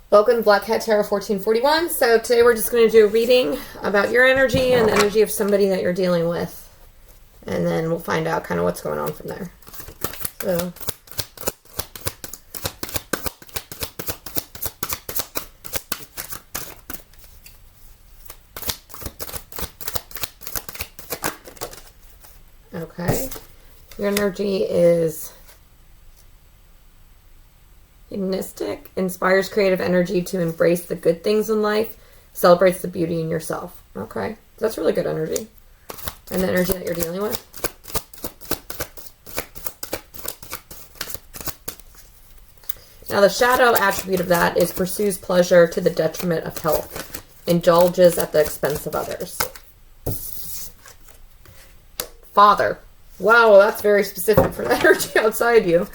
Welcome to Black Hat Tarot 1441. So today we're just going to do a reading about your energy and the energy of somebody that you're dealing with. And then we'll find out kind of what's going on from there. So okay. Your energy is hedonistic, inspires creative energy to embrace the good things in life, celebrates the beauty in yourself. Okay, that's really good energy. And the energy that you're dealing with. Now the shadow attribute of that is pursues pleasure to the detriment of health, indulges at the expense of others. Father. Wow, that's very specific for the energy outside you.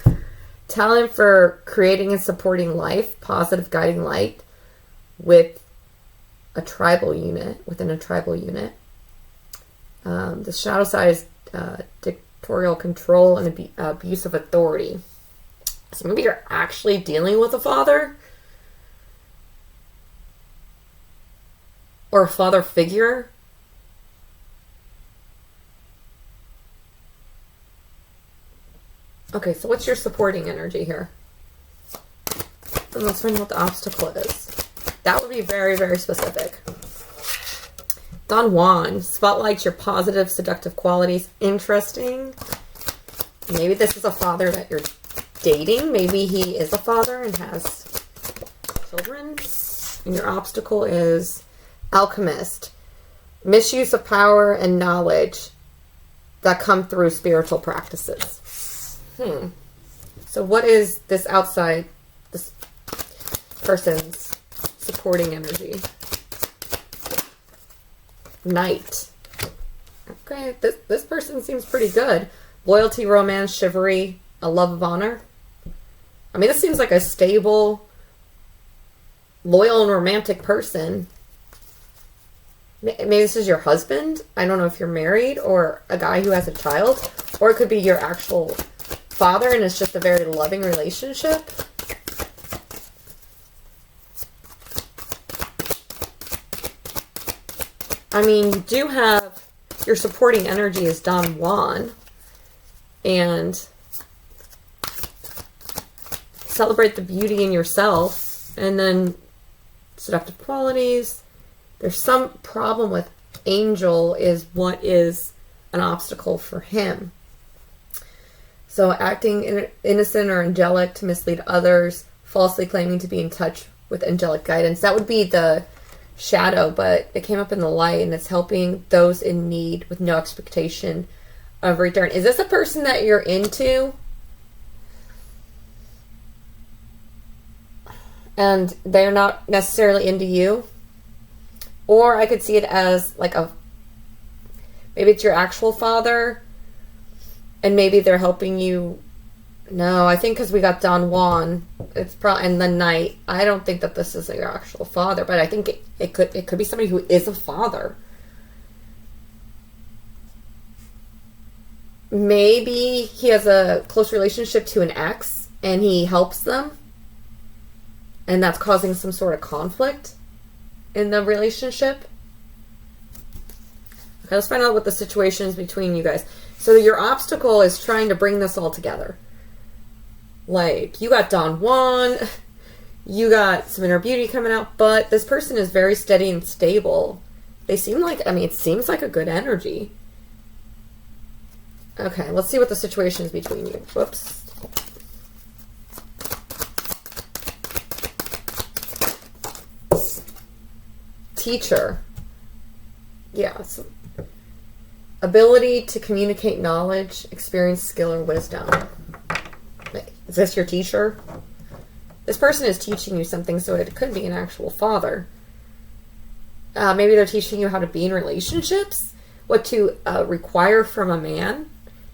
Talent for creating and supporting life, positive guiding light with a tribal unit, within a tribal unit. The shadow side is dictatorial control and abuse of authority. So maybe you're actually dealing with a father or a father figure. Okay, so what's your supporting energy here? And let's find out what the obstacle is. That would be very, very specific. Don Juan spotlights your positive, seductive qualities. Interesting. Maybe this is a father that you're dating. Maybe he is a father and has children. And your obstacle is alchemist. Misuse of power and knowledge that come through spiritual practices. So what is this outside, this person's supporting energy? Knight. Okay, this person seems pretty good. Loyalty, romance, chivalry, a love of honor. I mean, this seems like a stable, loyal, and romantic person. Maybe this is your husband. I don't know if you're married or a guy who has a child. Or it could be your actual father and it's just a very loving relationship. I mean, you do have your supporting energy is Don Juan and celebrate the beauty in yourself and then seductive qualities. There's some problem with Angel is what is an obstacle for him. So acting innocent or angelic to mislead others, falsely claiming to be in touch with angelic guidance. That would be the shadow, but it came up in the light and it's helping those in need with no expectation of return. Is this a person that you're into? And they're not necessarily into you? Or I could see it as like maybe it's your actual father. And maybe they're helping you. No, I think because we got Don Juan, it's probably and the Knight. I don't think that this is your actual father, but I think it could be somebody who is a father. Maybe he has a close relationship to an ex, and he helps them, and that's causing some sort of conflict in the relationship. Okay, let's find out what the situation is between you guys. So your obstacle is trying to bring this all together. Like, you got Don Juan, you got some inner beauty coming out, but this person is very steady and stable. They seem like, I mean, it seems like a good energy. Okay, let's see what the situation is between you. Whoops. Teacher. Yeah, ability to communicate knowledge, experience, skill, or wisdom. Is this your teacher? This person is teaching you something, so it could be an actual father. Maybe they're teaching you how to be in relationships, what to require from a man,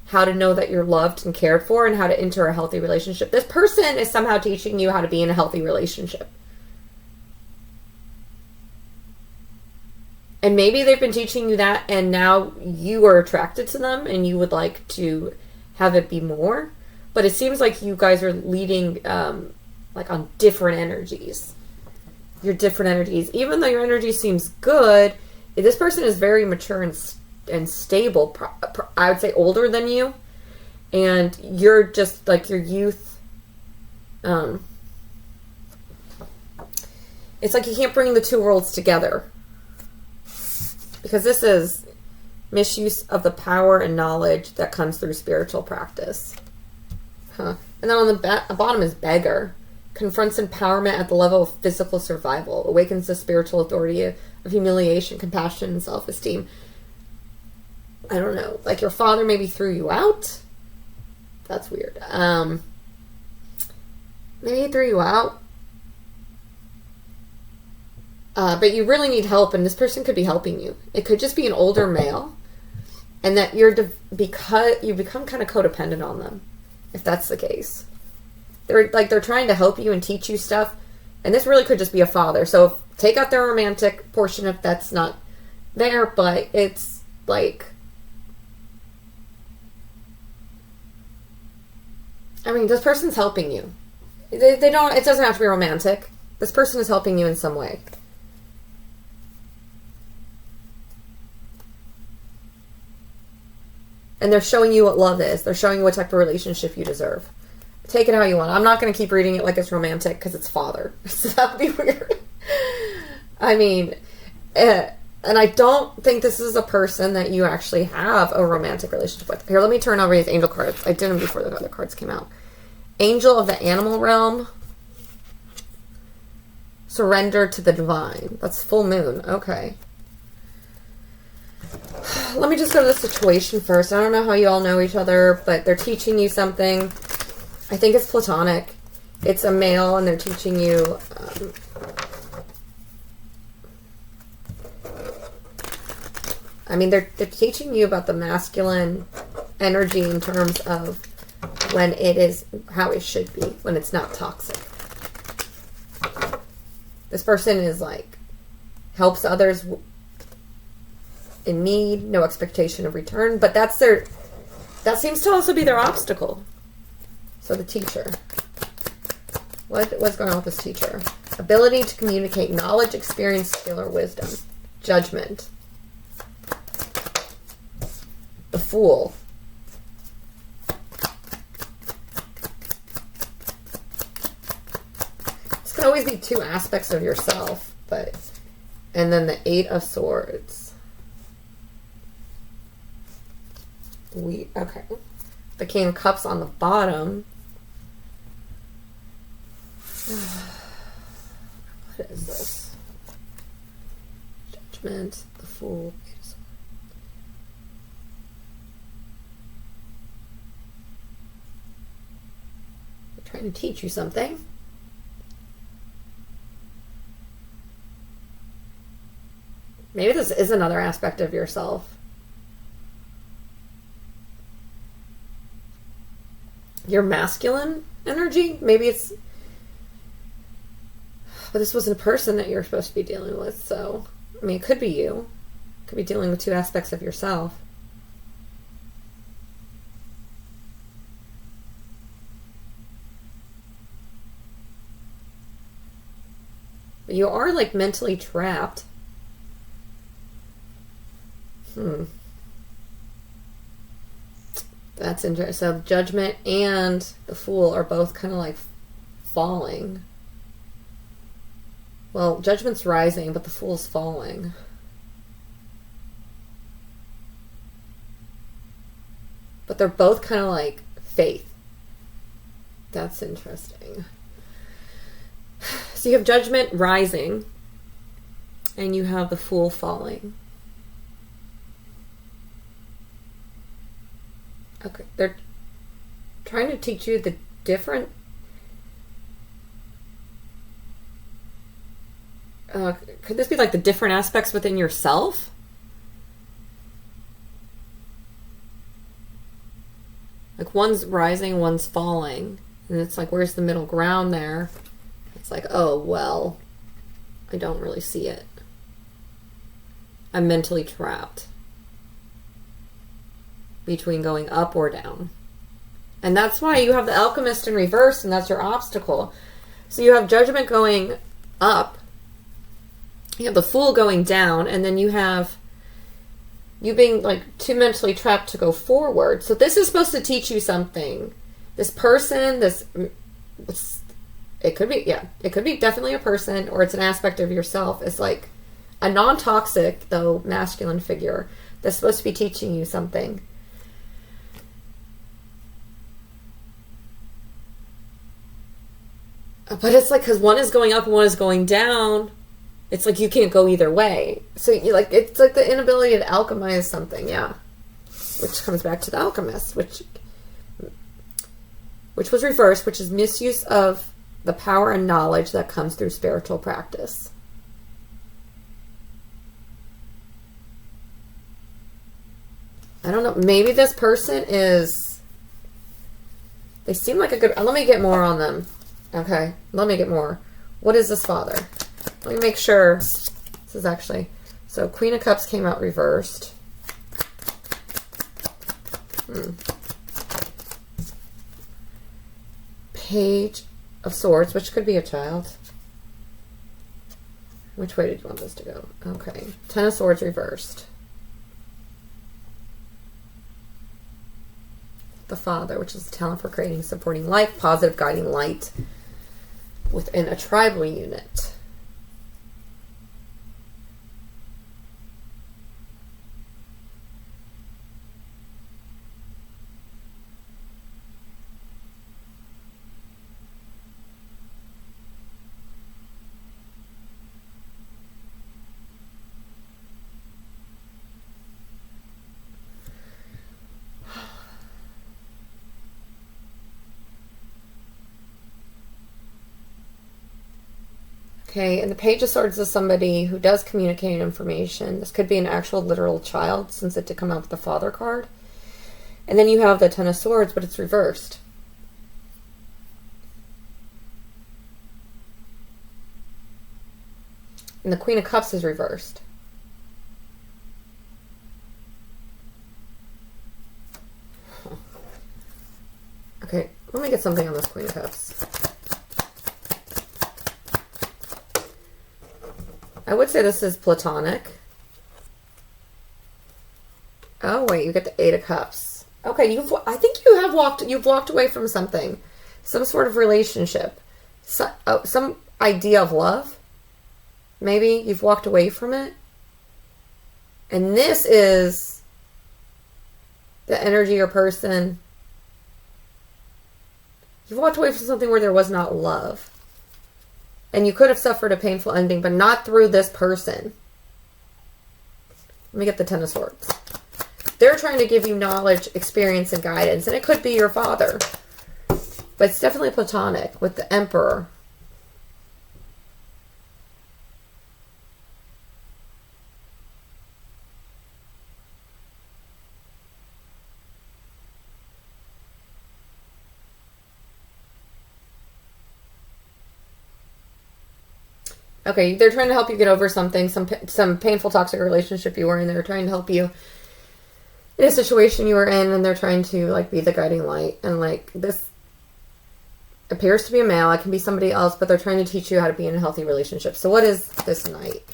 how to know that you're loved and cared for, and how to enter a healthy relationship. This person is somehow teaching you how to be in a healthy relationship. And maybe they've been teaching you that and now you are attracted to them and you would like to have it be more. But it seems like you guys are leading like on different energies. your different energies. Even though your energy seems good, this person is very mature and stable. I would say older than you. And you're just like your youth. It's like you can't bring the two worlds together. Because this is misuse of the power and knowledge that comes through spiritual practice. And then on the bottom is beggar. Confronts empowerment at the level of physical survival. Awakens the spiritual authority of humiliation, compassion, and self-esteem. I don't know. Like your father maybe threw you out. That's weird. Maybe he threw you out. But you really need help, and this person could be helping you. It could just be an older male, and that because you become kind of codependent on them, if that's the case. They're trying to help you and teach you stuff, and this really could just be a father. So take out their romantic portion if that's not there, but it's like, I mean, this person's helping you. They don't. It doesn't have to be romantic. This person is helping you in some way. And they're showing you what love is. They're showing you what type of relationship you deserve. Take it how you want. I'm not going to keep reading it like it's romantic because it's father. So that would be weird. I mean, and I don't think this is a person that you actually have a romantic relationship with. Here, let me turn over these angel cards. I did them before the other cards came out. Angel of the animal realm. Surrender to the divine. That's full moon. Okay. Let me just go to the situation first. I don't know how you all know each other, but they're teaching you something. I think it's platonic. It's a male, and they're teaching you... I mean, they're teaching you about the masculine energy in terms of when it is how it should be, when it's not toxic. This person is like, helps others in need, no expectation of return, but that seems to also be their obstacle. So the teacher. What's going on with this teacher? Ability to communicate knowledge, experience, skill, or wisdom. Judgment. The Fool. This can always be two aspects of yourself, but... And then the Eight of Swords. Okay. The King of Cups on the bottom. What is this? Judgment, the Fool. They're trying to teach you something. Maybe this is another aspect of yourself. Your masculine energy? Maybe it's... But this wasn't a person that you're supposed to be dealing with, so... I mean, it could be you. It could be dealing with two aspects of yourself. But you are, like, mentally trapped. That's interesting. So Judgment and the Fool are both kind of like falling. Well, Judgment's rising, but the Fool's falling. But they're both kind of like faith. That's interesting. So you have Judgment rising, and you have the Fool falling. Okay, they're trying to teach you the different... could this be like the different aspects within yourself? Like one's rising, one's falling. And it's like, where's the middle ground there? It's like, oh, well, I don't really see it. I'm mentally trapped between going up or down. And that's why you have the Alchemist in reverse, and that's your obstacle. So you have Judgment going up, You have the Fool going down, and then you have you being like too mentally trapped to go forward. So this is supposed to teach you something. This person, it could be, yeah, it could be definitely a person, or it's an aspect of yourself. It's like a non-toxic, though, masculine figure that's supposed to be teaching you something. But it's like, because one is going up and one is going down, it's like you can't go either way. So you like, it's like the inability to alchemize something, yeah. Which comes back to the alchemist, which was reversed, which is misuse of the power and knowledge that comes through spiritual practice. I don't know. Maybe this person is... They seem like a good... Let me get more on them. Okay. Let me get more. What is this father? Let me make sure. This is actually... So, Queen of Cups came out reversed. Page of Swords, which could be a child. Which way did you want this to go? Okay. Ten of Swords reversed. The Father, which is a talent for creating, supporting life, positive guiding light within a tribal unit. Okay, and the Page of Swords is somebody who does communicate information. This could be an actual literal child, since it did come out with the Father card. And then you have the Ten of Swords, but it's reversed. And the Queen of Cups is reversed. Okay, let me get something on this Queen of Cups. I would say this is platonic. Oh wait, you get the Eight of Cups. Okay, I think you've walked away from something, some sort of relationship, some idea of love. Maybe you've walked away from it, and this is the energy or person. You've walked away from something where there was not love. And you could have suffered a painful ending, but not through this person. Let me get the Ten of Swords. They're trying to give you knowledge, experience, and guidance. And it could be your father. But it's definitely platonic with the Emperor. Okay, they're trying to help you get over something, some painful toxic relationship you were in. They're trying to help you in a situation you were in, and they're trying to like be the guiding light. And like this appears to be a male. It can be somebody else, but they're trying to teach you how to be in a healthy relationship. So what is this Knight?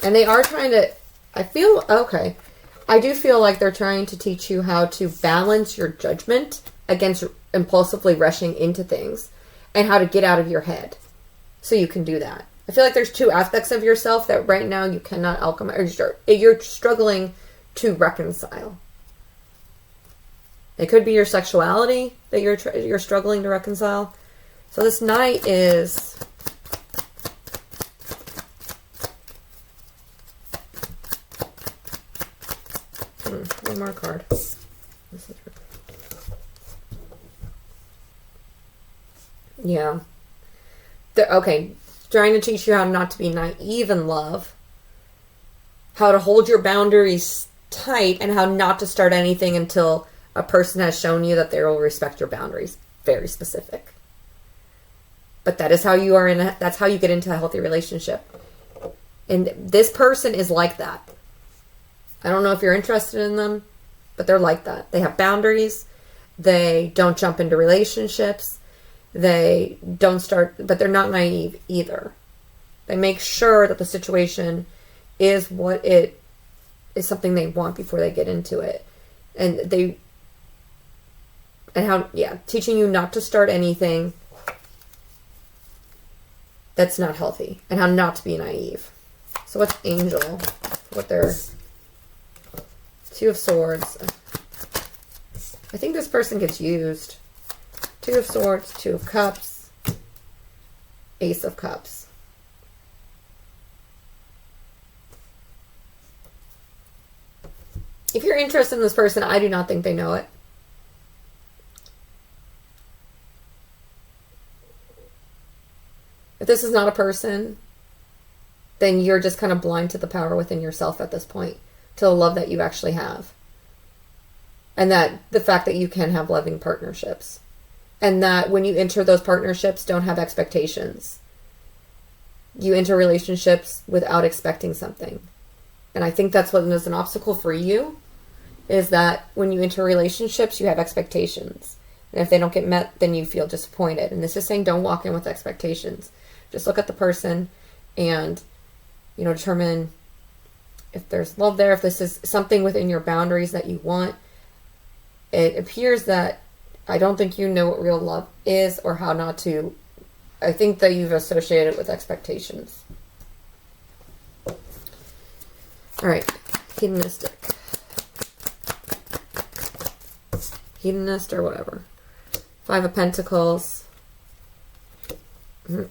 And they are trying to, I do feel like they're trying to teach you how to balance your judgment against impulsively rushing into things. And how to get out of your head so you can do that. I feel like there's two aspects of yourself that right now you cannot alchemize, or you're struggling to reconcile. It could be your sexuality that you're struggling to reconcile. So this Knight is... one more card. This is... Yeah. Okay. Trying to teach you how not to be naive in love. How to hold your boundaries tight. And how not to start anything until a person has shown you that they will respect your boundaries. Very specific. But that is how you are that's how you get into a healthy relationship. And this person is like that. I don't know if you're interested in them. But they're like that. They have boundaries. They don't jump into relationships. They don't start, but they're not naive either. They make sure that the situation is what it is, something they want before they get into it. And teaching you not to start anything that's not healthy, and how not to be naive. So what's Angel? What their Two of Swords. I think this person gets used. Two of Swords, Two of Cups, Ace of Cups. If you're interested in this person, I do not think they know it. If this is not a person, then you're just kind of blind to the power within yourself at this point, to the love that you actually have. And that the fact that you can have loving partnerships. And that when you enter those partnerships, don't have expectations. You enter relationships without expecting something. And I think that's what is an obstacle for you, is that when you enter relationships, you have expectations. And if they don't get met, then you feel disappointed. And this is saying don't walk in with expectations. Just look at the person and, determine if there's love there, if this is something within your boundaries that you want. It appears that I don't think you know what real love is or how not to. I think that you've associated it with expectations. All right, hedonistic. Hedonist or whatever. Five of Pentacles.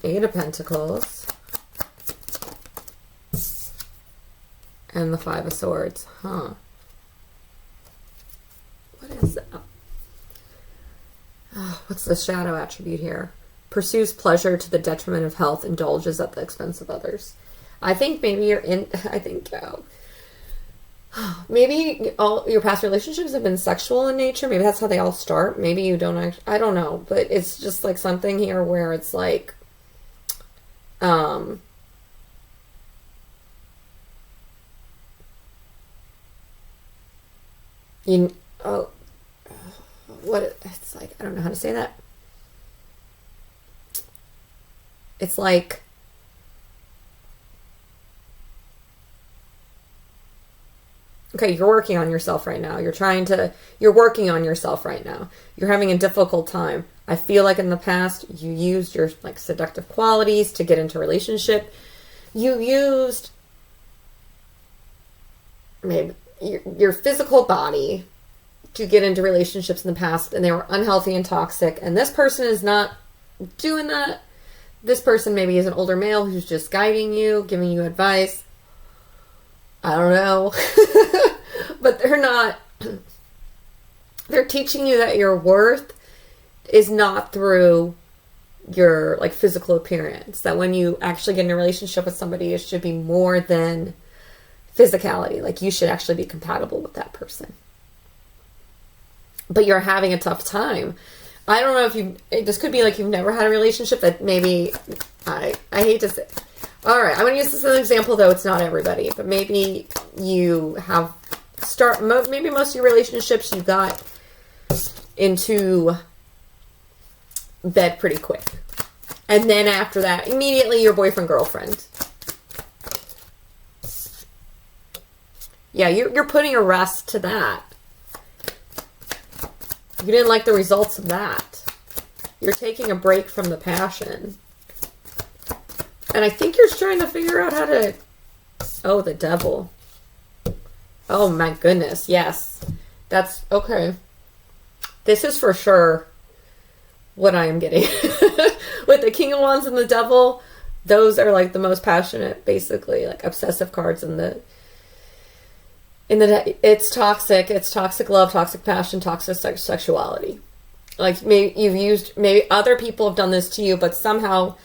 Eight of Pentacles. And the Five of Swords. What is that? Oh, what's the shadow attribute here? Pursues pleasure to the detriment of health, indulges at the expense of others. I think maybe maybe all your past relationships have been sexual in nature. Maybe that's how they all start. Maybe you don't actually, I don't know. But it's just like something here where it's like, it's like, I don't know how to say that. It's like, okay, you're working on yourself right now. You're working on yourself right now. You're having a difficult time. I feel like in the past, you used your seductive qualities to get into a relationship. You used maybe your physical body to get into relationships in the past, and they were unhealthy and toxic. And this person is not doing that. This person maybe is an older male who's just guiding you, giving you advice. I don't know. But they're teaching you that your worth is not through your physical appearance. That when you actually get in a relationship with somebody, it should be more than physicality. You should actually be compatible with that person. But you're having a tough time. I don't know if this could be you've never had a relationship that maybe, I hate to say. All right, I'm going to use this as an example, though it's not everybody. But maybe you have maybe most of your relationships you got into bed pretty quick. And then after that, immediately your boyfriend, girlfriend. Yeah, you're putting a rest to that. You didn't like the results of that. You're taking a break from the passion. And I think you're trying to figure out how to... Oh, the devil. Oh, my goodness. Yes. That's... Okay. This is for sure what I am getting. With the King of Wands and the Devil, those are the most passionate, basically, obsessive cards in the... It's toxic love, toxic passion, toxic sexuality. Maybe other people have done this to you, but somehow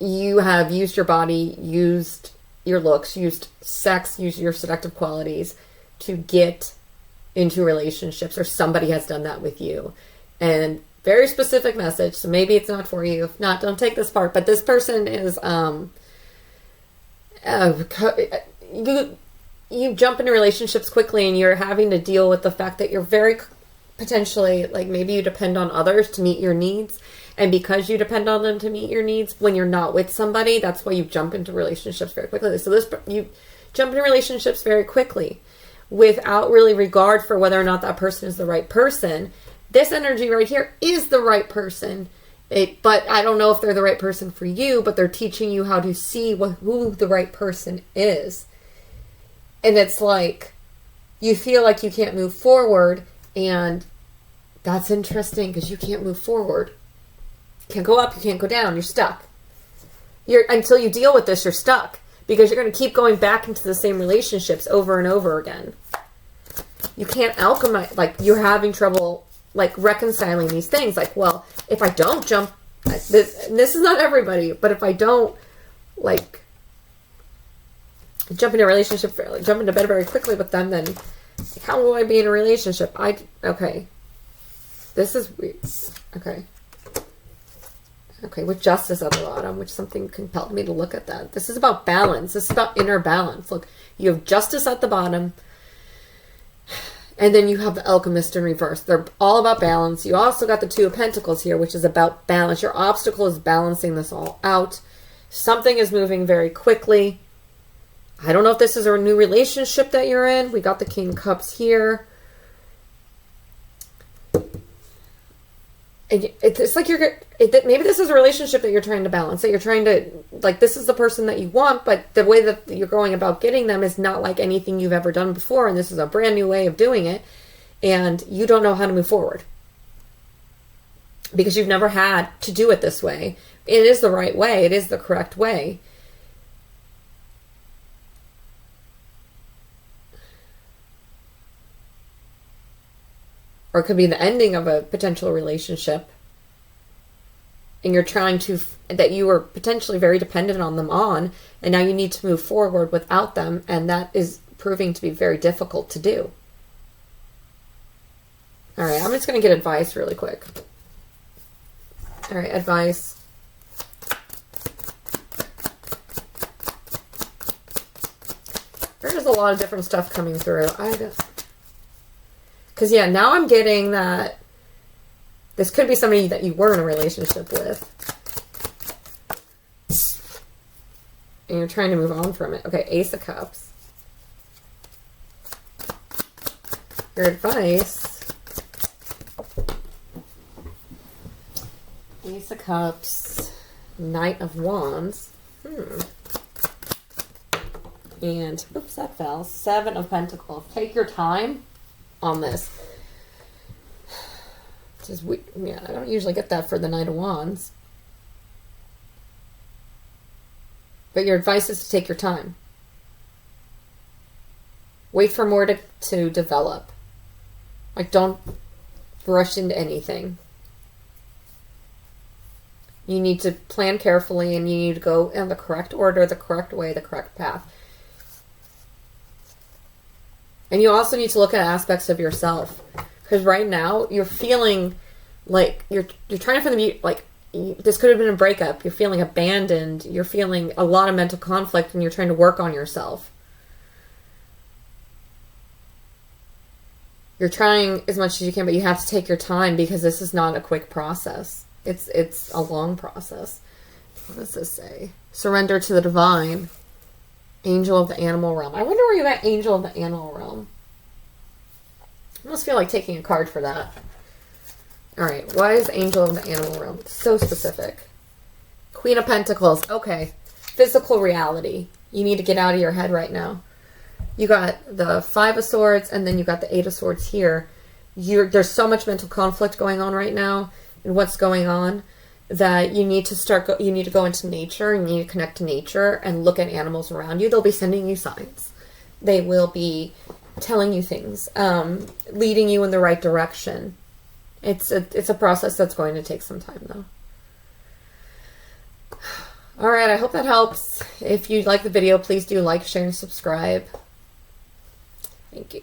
you have used your body, used your looks, used sex, used your seductive qualities to get into relationships, or somebody has done that with you. And very specific message, so maybe it's not for you. If not, don't take this part. But this person is, you jump into relationships quickly, and you're having to deal with the fact that you're very potentially, maybe you depend on others to meet your needs. And because you depend on them to meet your needs, when you're not with somebody, that's why you jump into relationships very quickly. So you jump into relationships very quickly without really regard for whether or not that person is the right person. This energy right here is the right person. But I don't know if they're the right person for you, but they're teaching you how to see who the right person is. And it's like, you feel like you can't move forward, and that's interesting because you can't move forward. You can't go up, you can't go down, you're stuck. Until you deal with this, you're stuck because you're going to keep going back into the same relationships over and over again. You can't alchemize, like you're having trouble like reconciling these things. Like, well, if I don't jump, this is not everybody, but if I don't like jump into a relationship, jump into bed very quickly with them, then how will I be in a relationship? Okay. This is weird. Okay, with justice at the bottom, which something compelled me to look at that. This is about balance. This is about inner balance. Look, you have justice at the bottom, and then you have the alchemist in reverse. They're all about balance. You also got the Two of Pentacles here, which is about balance. Your obstacle is balancing this all out. Something is moving very quickly. I don't know if this is a new relationship that you're in. We got the King of Cups here. It's like maybe this is a relationship that you're trying to balance, that you're trying to, like, this is the person that you want, but the way that you're going about getting them is not like anything you've ever done before, and this is a brand new way of doing it, and you don't know how to move forward because you've never had to do it this way. It is the right way. It is the correct way. Or it could be the ending of a potential relationship. And you're trying to, that you were potentially very dependent on them on, and now you need to move forward without them, and that is proving to be very difficult to do. All right, I'm just going to get advice really quick. All right, advice. There's a lot of different stuff coming through. Because, yeah, now I'm getting that this could be somebody that you were in a relationship with. And you're trying to move on from it. Okay, Ace of Cups. Your advice. Ace of Cups. Knight of Wands. And, oops, that fell. Seven of Pentacles. Take your time on this. Yeah, I don't usually get that for the Knight of Wands. But your advice is to take your time. Wait for more to develop. Like, don't rush into anything. You need to plan carefully, and you need to go in the correct order, the correct way, the correct path. And you also need to look at aspects of yourself. Because right now, you're feeling like you're trying to find the, like, this could have been a breakup. You're feeling abandoned. You're feeling a lot of mental conflict, and you're trying to work on yourself. You're trying as much as you can, but you have to take your time because this is not a quick process. It's a long process. What does this say? Surrender to the divine. Angel of the animal realm. I wonder where you got Angel of the animal realm. I almost feel like taking a card for that. Alright, why is Angel of the animal realm? So specific. Queen of Pentacles. Okay. Physical reality. You need to get out of your head right now. You got the Five of Swords, and then you got the Eight of Swords here. There's so much mental conflict going on right now, and what's going on, that you need to you need to go into nature, and you need to connect to nature and look at animals around you. They'll be sending you signs. They will be telling you things, leading you in the right direction. It's a process that's going to take some time, though. All right, I hope that helps. If you like the video, please do like, share, and subscribe. Thank you.